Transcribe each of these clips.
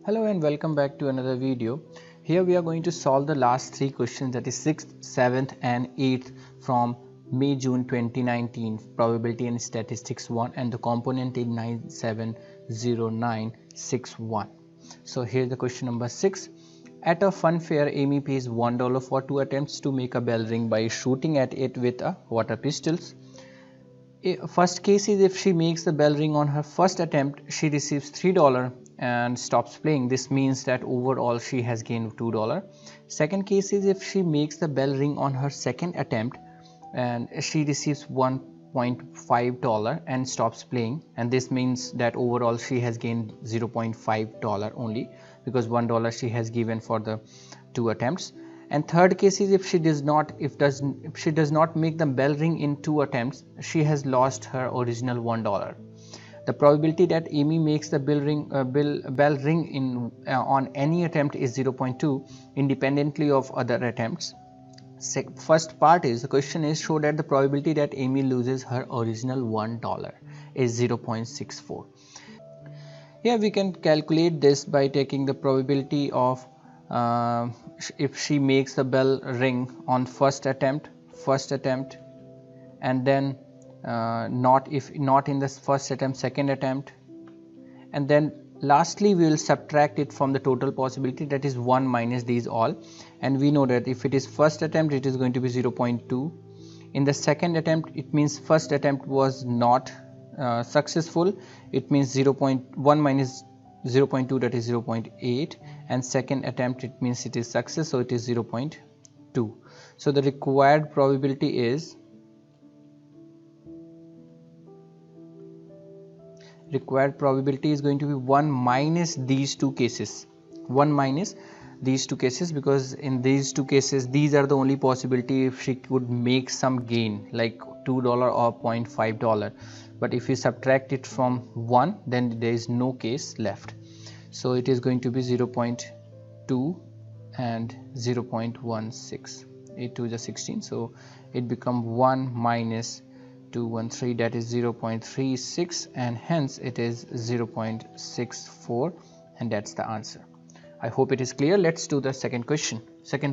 Hello and welcome back to another video. Here we are going to solve the last three questions, that is 6th, 7th and 8th from May-June 2019 Probability and Statistics 1, and the component is 970961. So here's the question number 6. At a fun fair, Amy pays $1 for 2 attempts to make a bell ring by shooting at it with a water pistols. First case is if she makes the bell ring on her first attempt, she receives $3 and stops playing. This means that overall she has gained $2. Second case is if she makes the bell ring on her second attempt and she receives $1.5 and stops playing, and this means that overall she has gained $0.5 only, because $1 she has given for the 2 attempts. And third case is if she does not make the bell ring in 2 attempts, she has lost her original $1. The probability that Amy makes the bell ring on any attempt is 0.2 independently of other attempts. First part is, the question is, show that the probability that Amy loses her original $1 is 0.64. Here we can calculate this by taking the probability of if she makes the bell ring on first attempt, and then not in the first attempt, second attempt, and then lastly we will subtract it from the total possibility, that is 1 minus these all, and we know that if it is first attempt it is going to be 0.2. in the second attempt, it means first attempt was not successful, it means 0.1 minus 0.2, that is 0.8, and second attempt it means it is success, so it is 0.2. so the required probability is going to be 1 minus these two cases, because in these two cases these are the only possibility if she could make some gain like $2 or $0.5, but if you subtract it from 1 then there is no case left, so it is going to be 0.2 and 0.16, 8 to the 16, so it becomes 1 minus 213, that is 0.36, and hence it is 0.64, and that's the answer. I hope it is clear. Let's do the second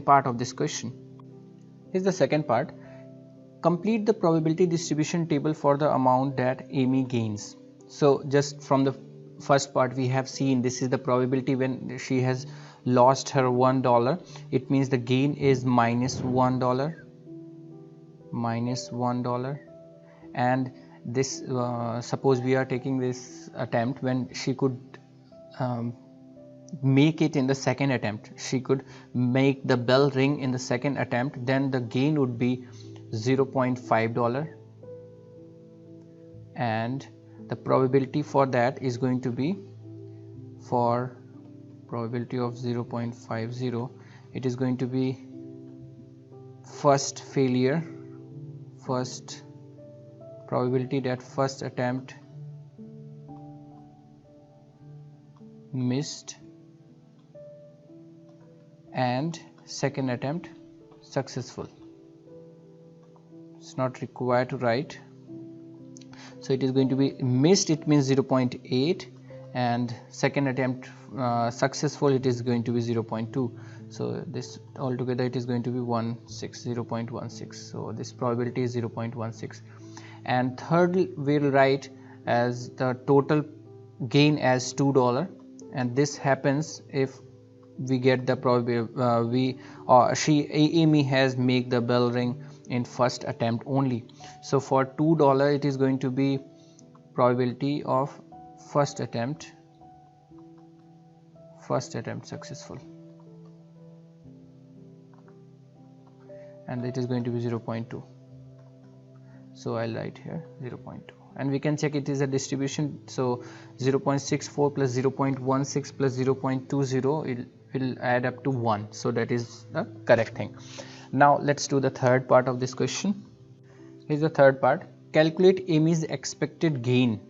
part of this question. Here's the second part. Complete the probability distribution table for the amount that Amy gains. So just from the first part we have seen, this is the probability when she has lost her $1. It means the gain is minus $1, and this suppose we are taking this attempt when she could make it in the second attempt, she could make the bell ring in the second attempt, then the gain would be $0.5, and the probability for that is going to be, for probability of 0.50, it is going to be first probability that first attempt missed and second attempt successful. It's not required to write, so it is going to be missed, it means 0.8, and second attempt successful, it is going to be 0.2, so this altogether it is going to be 0.16, so this probability is 0.16. and third we will write as the total gain as $2, and this happens if we get the probability Amy has make the bell ring in first attempt only, so for $2 it is going to be probability of first attempt successful, and it is going to be 0.2, so I'll write here 0.2, and we can check it is a distribution, so 0.64 plus 0.16 plus 0.20 it will add up to 1, so that is the correct thing. Now let's do the third part of this question. Here's the third part. Calculate Amy's expected gain.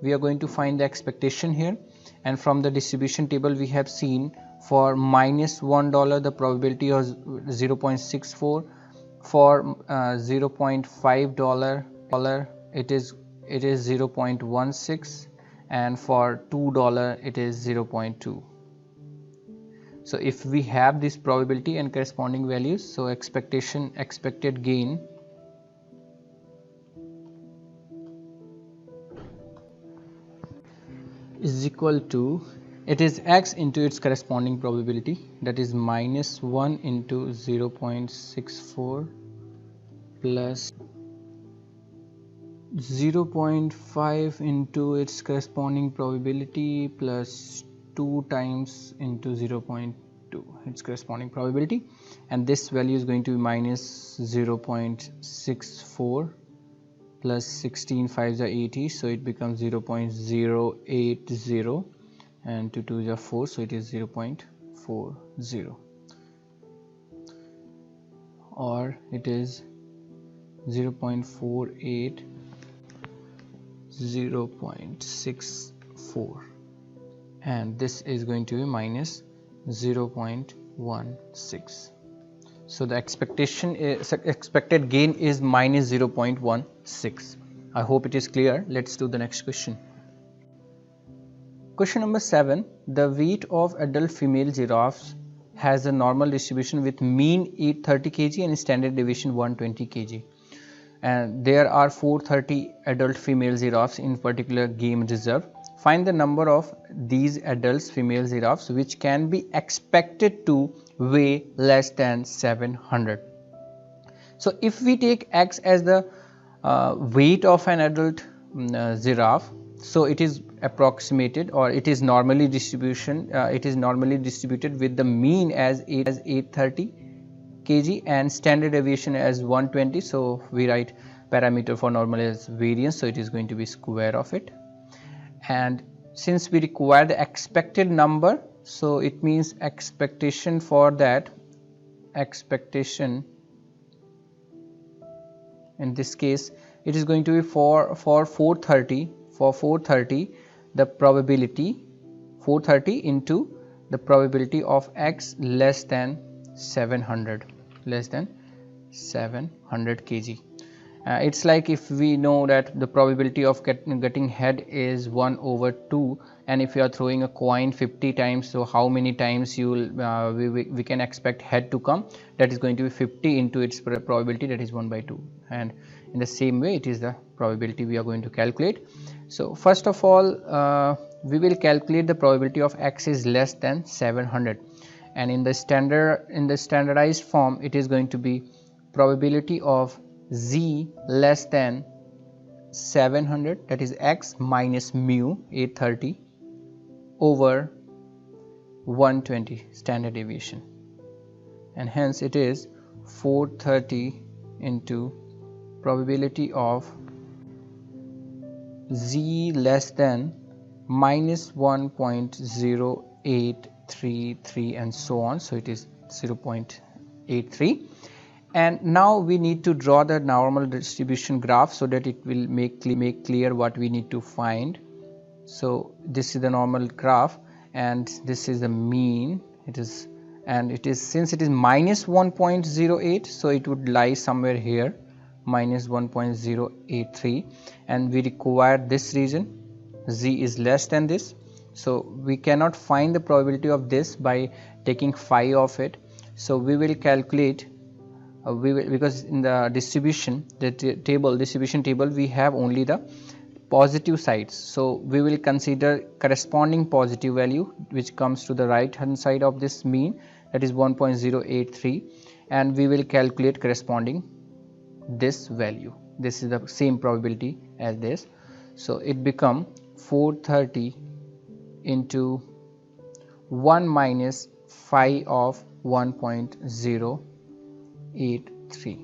We are going to find the expectation here, and from the distribution table we have seen for minus $1 the probability was 0.64, for $0.5 it is 0.16, and for $2 it is 0.2. So if we have this probability and corresponding values, so expected gain is equal to, it is x into its corresponding probability, that is -1 into 0.64 plus 0.5 into its corresponding probability plus 2 times into 0.2 its corresponding probability, and this value is going to be minus 0.64 plus 16 5s are 80, so it becomes 0.080, and 2 2s are 4, so it is 0.40, or it is 0.48, 0.64, and this is going to be minus 0.16. So the expected gain is minus 0.16. I hope it is clear. Let's do the next question. Question number 7. The weight of adult female giraffes has a normal distribution with mean 830 kg and standard deviation 120 kg. And there are 430 adult female giraffes in particular game reserve. Find the number of these adult female giraffes which can be expected to weigh less than 700. So if we take x as the weight of an adult giraffe, so it is approximated, or it is normally distributed with the mean as 830 kg and standard deviation as 120. So we write parameter for normal as variance, so it is going to be square of it. And since we require the expected number, so it means expectation for that, expectation in this case it is going to be for 430, the probability 430 into the probability of x less than 700 kg. It's like if we know that the probability of getting head is 1/2, and if you are throwing a coin 50 times, so how many times you will we can expect head to come? That is going to be 50 into its probability, that is 1/2. And in the same way it is the probability we are going to calculate. So first of all we will calculate the probability of x is less than 700, and in the standardized form it is going to be probability of z less than 700, that is x minus mu 830 over 120 standard deviation, and hence it is 430 into probability of z less than minus 1.0833 and so on, so it is 0.83. And now we need to draw the normal distribution graph so that it will make clear what we need to find. So this is the normal graph and this is the mean. It is since it is minus 1.08, so it would lie somewhere here, minus 1.083, and we require this region. Z is less than this, so we cannot find the probability of this by taking phi of it. So we will calculate because in the distribution table we have only the positive sides, so we will consider corresponding positive value which comes to the right hand side of this mean, that is 1.083, and we will calculate corresponding this value. This is the same probability as this, so it become 430 into 1 minus phi of 1.083,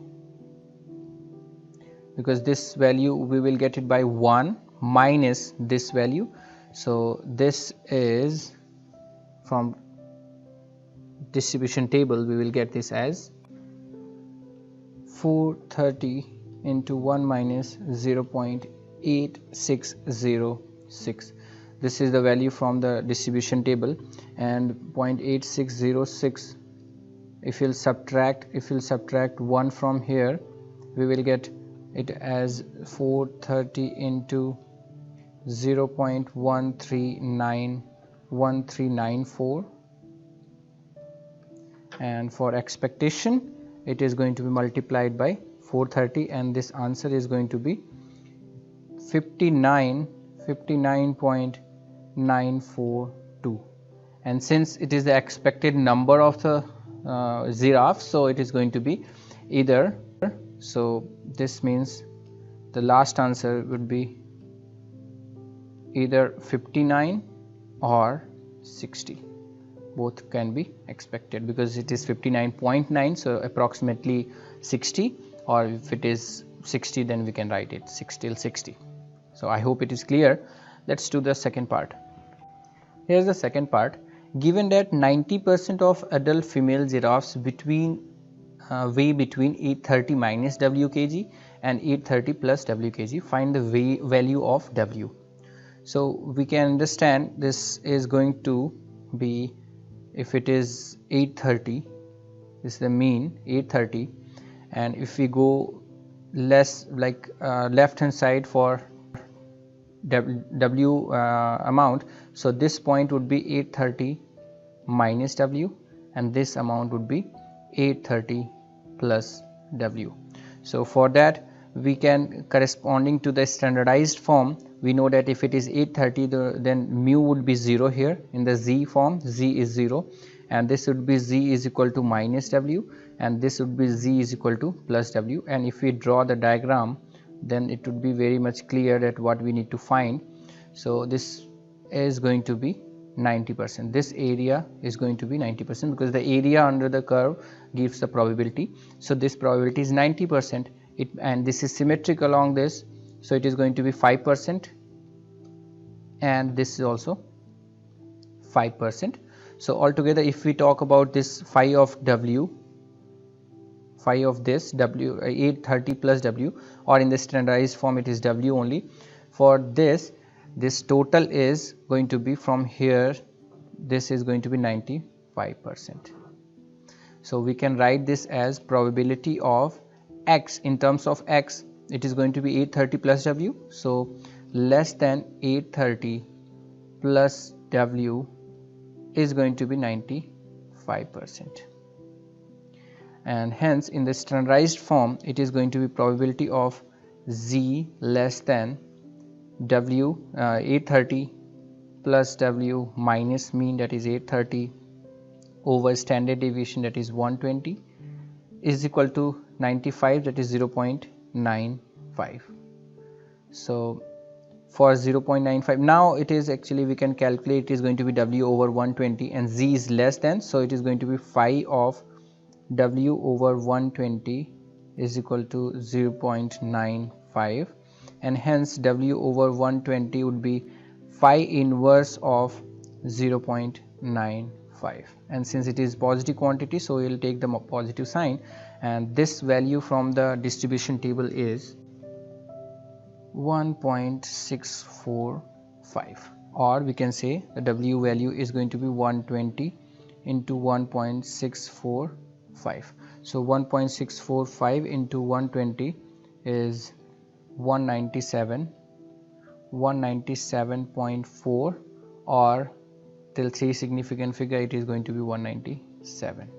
because this value we will get it by 1 minus this value. So this is from distribution table, we will get this as 430 into 1 minus 0.8606. This is the value from the distribution table, and 0.8606, if you'll subtract 1 from here, we will get it as 430 into 0.1394, and for expectation it is going to be multiplied by 430, and this answer is going to be 59.942. And since it is the expected number of the giraffe, so it is going to be either, so this means the last answer would be either 59 or 60. Both can be expected because it is 59.9, so approximately 60, or if it is 60 then we can write it till 60. So I hope it is clear. Let's do the second part. Here's the second part. Given that 90% of adult female giraffes weigh between 830 minus W kg and 830 plus W kg, find the value of W. So we can understand this is going to be, if it is 830, this is the mean 830, and if we go less, like left hand side for W amount, so this point would be 830 minus W, and this amount would be 830 plus W. So for that we can, corresponding to the standardized form, we know that if it is 830, then mu would be 0 here in the Z form, Z is 0, and this would be Z is equal to minus W, and this would be Z is equal to plus W. And if we draw the diagram, then it would be very much clear that what we need to find. So this is going to be 90%. This area is going to be 90% because the area under the curve gives the probability. So this probability is 90%, and this is symmetric along this, so it is going to be 5%, and this is also 5%. So altogether, if we talk about this phi of W, phi of this W 830 plus W, or in the standardized form it is W only, for this total is going to be from here, this is going to be 95%. So we can write this as probability of X. In terms of X, it is going to be 830 plus W, so less than 830 plus W is going to be 95%, and hence in the standardized form it is going to be probability of Z less than W 830 plus W minus mean, that is 830, over standard deviation, that is 120, is equal to 95, that is 0.95. So for 0.95, now it is actually, we can calculate, it is going to be W over 120, and Z is less than, so it is going to be phi of W over 120 is equal to 0.95, and hence W over 120 would be phi inverse of 0.95, and since it is positive quantity, so we will take the positive sign, and this value from the distribution table is 1.645, or we can say the W value is going to be 120 into 1.645. So 1.645 into 120 is 197.4, or till 3 significant figure it is going to be 197.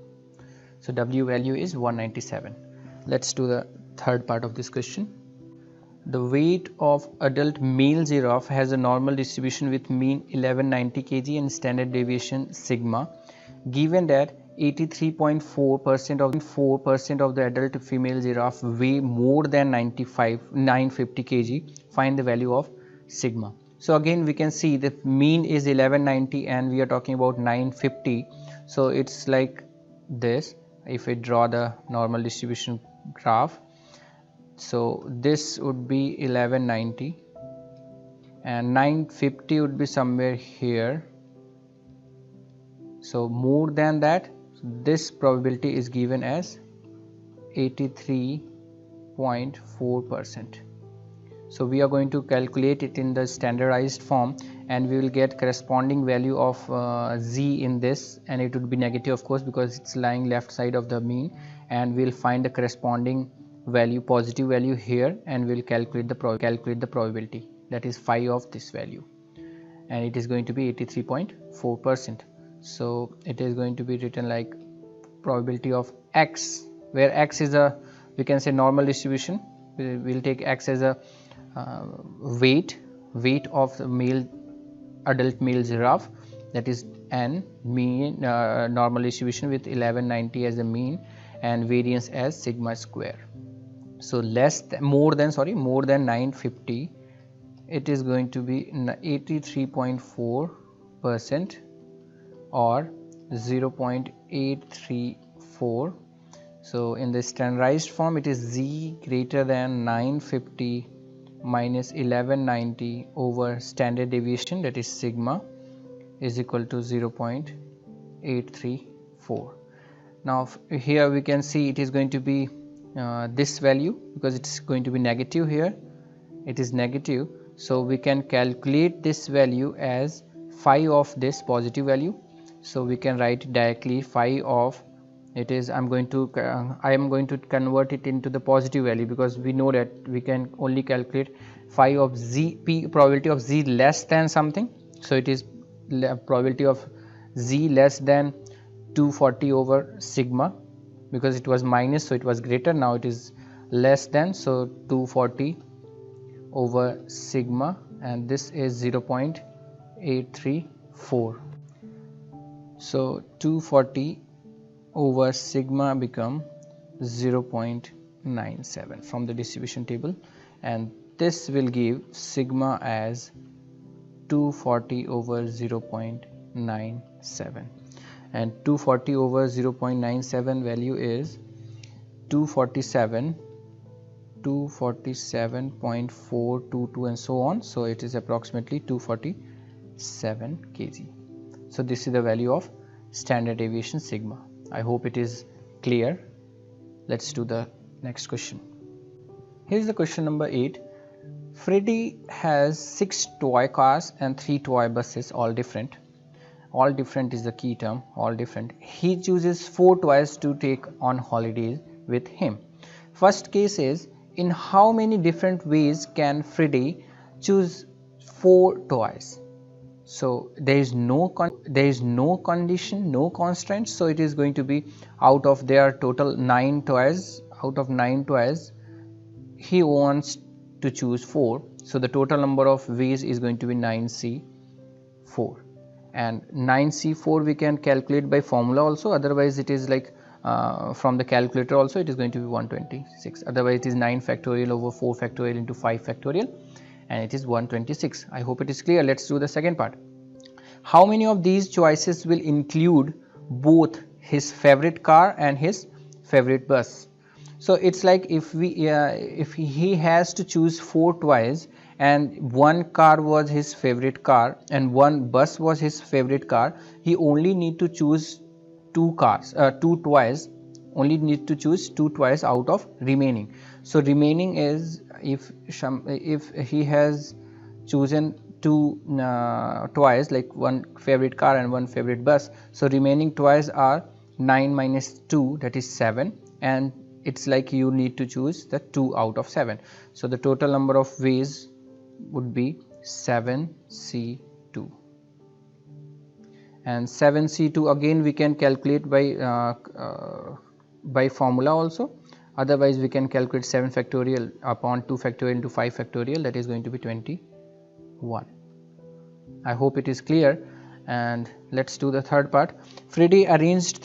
So W value is 197. Let's do the third part of this question. The weight of adult male giraffe has a normal distribution with mean 1190 kg and standard deviation sigma. Given that 83.4% of the adult female giraffe weigh more than 950 kg, find the value of sigma. So again we can see the mean is 1190 and we are talking about 950, so it's like this. If I draw the normal distribution graph, so this would be 1190 and 950 would be somewhere here, so more than that, this probability is given as 83.4%. So we are going to calculate it in the standardized form, and we will get corresponding value of Z in this, and it would be negative of course because it's lying left side of the mean, and we'll find the corresponding value, positive value here, and we'll calculate the probability. that is phi of this value, and it is going to be 83.4%. so it is going to be written like probability of x, where x is a, we can say, normal distribution. We will take x as a weight of the male, adult male giraffe, that is n, mean normal distribution with 1190 as the mean and variance as sigma square. So more than 950, it is going to be 83.4% or 0.834. so in the standardized form, it is z greater than 950 minus 1190 over standard deviation, that is sigma, is equal to 0.834. now here we can see it is going to be this value, because it's going to be negative here, it is negative. So we can calculate this value as phi of this positive value. So we can write directly phi of, it is, I am going to convert it into the positive value, because we know that we can only calculate phi of z, p, probability of z less than something. So it is probability of z less than 240 over sigma, because it was minus, so it was greater, now it is less than, so 240 over sigma, and this is 0.834. so 240 over sigma become 0.97 from the distribution table, and this will give sigma as 240 over 0.97, and 240 over 0.97 value is 247.422 and so on. So it is approximately 247 kg. So this is the value of standard deviation sigma. I hope it is clear. Let's do the next question. Here is the question number 8. Freddy has 6 toy cars and 3 toy buses, all different. All different is the key term, all different. He chooses 4 toys to take on holidays with him. First case is, in how many different ways can Freddy choose 4 toys? So there is no condition, no constraint. So it is going to be, out of their total 9 toys, out of 9 toys, he wants to choose 4. So the total number of ways is going to be 9C4. And 9C4 we can calculate by formula also, otherwise it is like from the calculator also, it is going to be 126. Otherwise it is 9 factorial over 4 factorial into 5 factorial, and it is 126. I hope it is clear. Let's do the second part. How many of these choices will include both his favorite car and his favorite bus? So it's like if he has to choose 4 toys, and one car was his favorite car and one bus was his favorite car, he only need to choose 2 toys, only need to choose 2 toys out of remaining. So remaining is, if he has chosen 2 toys, like one favorite car and one favorite bus, so remaining toys are 9 minus 2, that is 7, and it's like you need to choose the 2 out of 7. So the total number of ways would be 7C2, and 7C2 again we can calculate by formula also, otherwise we can calculate 7 factorial upon 2 factorial into 5 factorial, that is going to be 21. I hope it is clear. And let's do the third part. Freddy arranged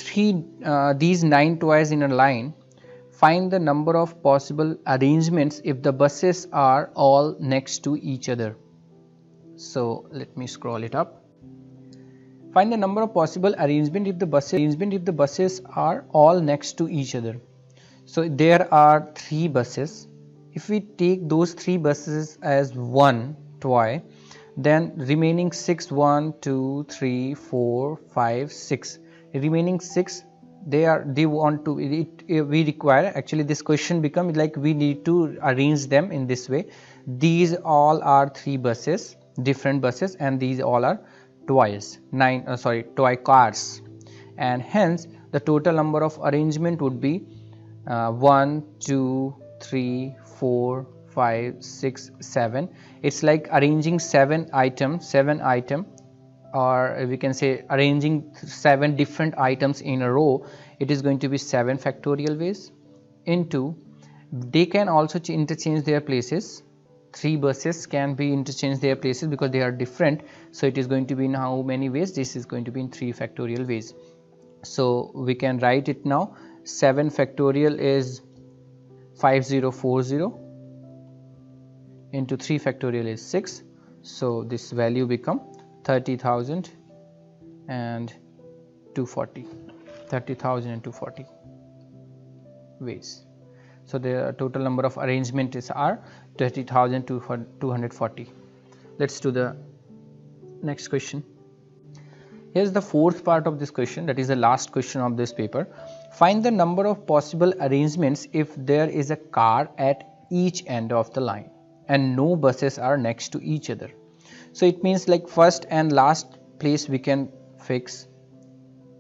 these 9 toys in a line. Find the number of possible arrangements if the buses are all next to each other. So let me scroll it up. Find the number of possible arrangement if the buses are all next to each other. So there are 3 buses. If we take those 3 buses as one toy, then remaining 6, 1, 2, 3, 4, 5, 6, remaining 6, they want to, we require, actually this question becomes like we need to arrange them in this way. These all are 3 buses, different buses, and these all are toys, toy cars, and hence the total number of arrangement would be 1, 2, 3, 4, 5, 6, 7. It's like arranging 7 item, or we can say arranging 7 different items in a row. It is going to be 7 factorial ways into, they can also interchange their places. 3 buses can be interchanged their places because they are different. So it is going to be in how many ways? This is going to be in 3 factorial ways. So we can write it now. 7 factorial is 5040 into 3 factorial is 6. So this value become 30,000 and 240. 30,000 and 240 ways. So the total number of arrangements are 30,240. Let's do the next question. Here's the fourth part of this question, that is the last question of this paper. Find the number of possible arrangements if there is a car at each end of the line and no buses are next to each other. So it means like first and last place we can fix.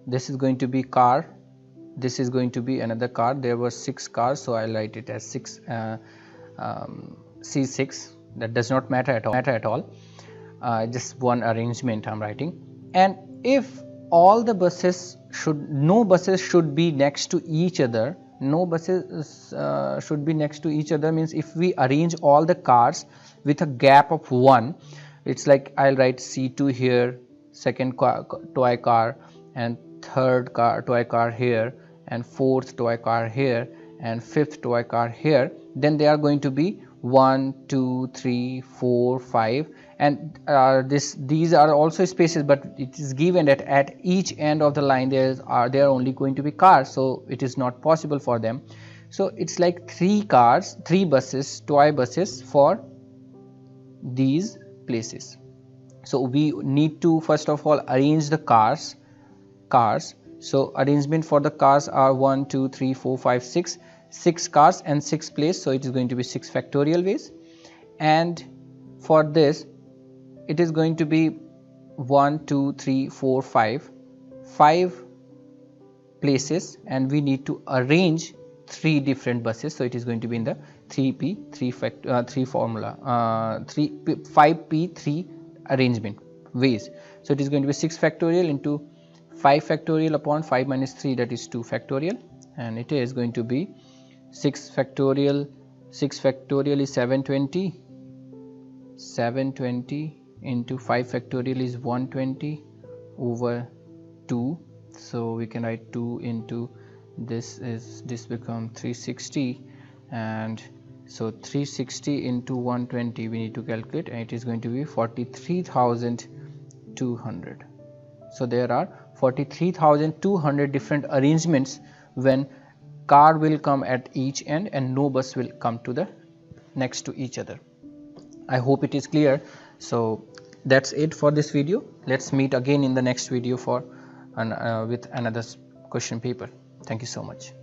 This is going to be car, this is going to be another car. There were 6 cars, so I'll write it as 6 C6. That does not matter at all. Just one arrangement I'm writing. And if all the buses no buses should be next to each other, should be next to each other means if we arrange all the cars with a gap of 1, it's like I'll write C2 here, second toy car, and third toy car here, and fourth toy car here, and fifth toy car here. Then they are going to be 1, 2, 3, 4, 5, and these are also spaces, but it is given that at each end of the line there are only going to be cars, so it is not possible for them. So it's like 3 buses, toy buses for these places. So we need to first of all arrange the cars. So arrangement for the cars are 1, 2, 3, 4, 5, 6. 6 cars and 6 places, so it is going to be 6 factorial ways. And for this it is going to be 1, 2, 3, 4, 5 places, and we need to arrange 3 different buses. So it is going to be in the 5p3 arrangement ways. So it is going to be 6 factorial into 5 factorial upon 5 minus 3, that is 2 factorial, and it is going to be 6 factorial. 6 factorial is 720. 720 into 5 factorial is 120 over 2. So we can write 2 into this become 360, and so 360 into 120 we need to calculate, and it is going to be 43,200. So there are 43,200 different arrangements when car will come at each end and no bus will come to the next to each other. I hope it is clear. So that's it for this video. Let's meet again in the next video for with another question paper. Thank you so much.